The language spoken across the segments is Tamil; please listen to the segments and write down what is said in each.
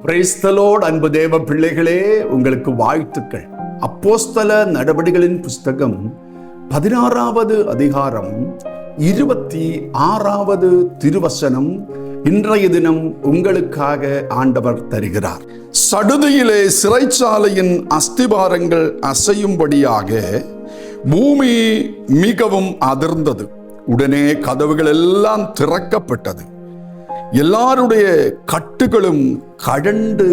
Praise the Lord. அன்பு தேவ பிள்ளைகளே, உங்களுக்கு வாழ்த்துக்கள். அப்போஸ்தல நடவடிக்கைகளின் புஸ்தகம் 16வது அதிகாரம் 26வது திருவசனம் இன்றைய தினம் உங்களுக்காக ஆண்டவர் தருகிறார். சடுதியிலே சிறைச்சாலையின் அஸ்திபாரங்கள் அசையும்படியாக பூமி மிகவும் அதிர்ந்தது. உடனே கதவுகள் எல்லாம் திறக்கப்பட்டது. எல்லாருடைய கட்டுகளும் கழண்டு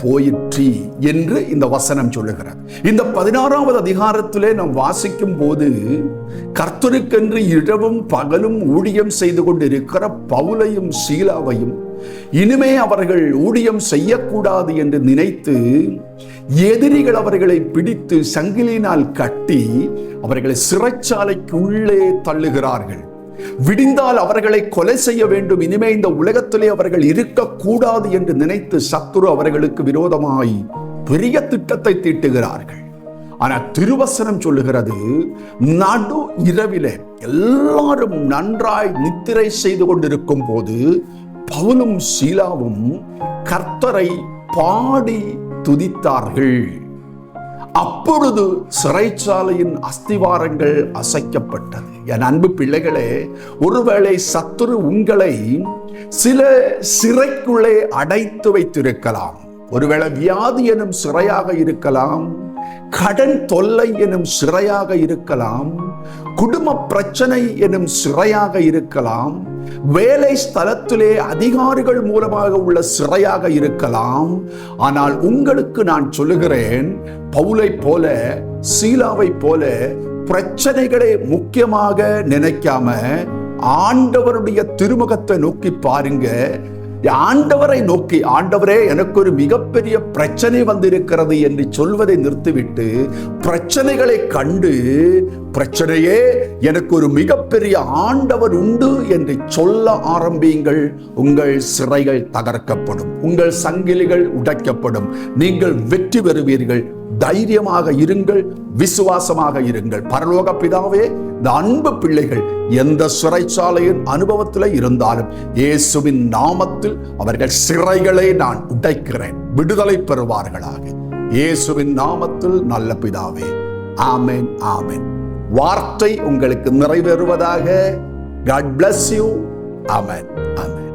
போயிற்று என்று இந்த வசனம் சொல்லுகிறது. இந்த 16வது அதிகாரத்திலே நாம் வாசிக்கும் போது கர்த்தருக்கென்று இரவும் பகலும் ஊழியம் செய்து கொண்டிருக்கிற பவுலையும் சீலாவையும் இனிமே அவர்கள் ஊழியம் செய்யக்கூடாது என்று நினைத்து எதிரிகள் அவர்களை பிடித்து சங்கிலியினால் கட்டி அவர்களை சிறைச்சாலைக்கு உள்ளே தள்ளுகிறார்கள். விடிந்தால் அவர்களை கொலை செய்ய வேண்டும், இனிமே இந்த உலகத்திலே அவர்கள் இருக்கக்கூடாது என்று நினைத்து சத்துரு அவர்களுக்கு விரோதமாய் பெரிய திட்டத்தை தீட்டுகிறார்கள். ஆனால் திருவசனம் சொல்லுகிறது, நடு இரவிலே எல்லாரும் நன்றாய் நித்திரை செய்து கொண்டிருக்கும் போது பவுலும் சீலாவும் கர்த்தரை பாடி துதித்தார்கள். அப்பொழுது சிறைச்சாலையின் அஸ்திவாரங்கள் அசைக்கப்பட்டது. என் அன்பு பிள்ளைகளே, ஒருவேளை சத்துரு உங்களை சில சிறைக்குள்ளே அடைத்து வைத்திருக்கலாம். ஒருவேளை வியாதி எனும் சிறையாக இருக்கலாம், கடன் தொல்லை எனும் சிறையாக இருக்கலாம், குடும்ப பிரச்சனை எனும் சிறையாக இருக்கலாம், வேலை ஸ்தலத்திலே அதிகாரிகள் மூலமாக உள்ள சிறையாக இருக்கலாம். ஆனால் உங்களுக்கு நான் சொல்லுகிறேன், பவுலை போல சீலாவை போல பிரச்சனைகளை முக்கியமாக நினைக்காம ஆண்டவருடைய திருமுகத்தை நோக்கி பாருங்க. ஆண்டவரை நோக்கி, ஆண்டவரே எனக்கு ஒரு மிகப்பெரிய பிரச்சனை வந்திருக்கிறது என்று சொல்வதை நிறுத்திவிட்டு பிரச்சனைகளை கண்டு, பிரச்சனையே எனக்கு ஒரு மிகப்பெரிய ஆண்டவர் உண்டு என்று சொல்ல ஆரம்பியுங்கள். உங்கள் சிறைகள் தகர்க்கப்படும், உங்கள் சங்கிலிகள் உடைக்கப்படும், நீங்கள் வெற்றி பெறுவீர்கள். தைரியமாக இருங்கள், விசுவாசமாக இருங்கள். பரலோக பிதாவே, இந்த அன்பு பிள்ளைகள் எந்த சிறைச்சாலையின் அனுபவத்தில் இருந்தாலும் இயேசுவின் நாமத்தில் அவர்கள் சிறைகளை நான் உடைக்கிறேன், விடுதலை பெறுவார்களாக. இயேசுவின் நாமத்தில் நல்ல பிதாவே, ஆமென், ஆமென். வார்த்தை உங்களுக்கு நிறைவேறுவதாக. God bless you. Amen, amen.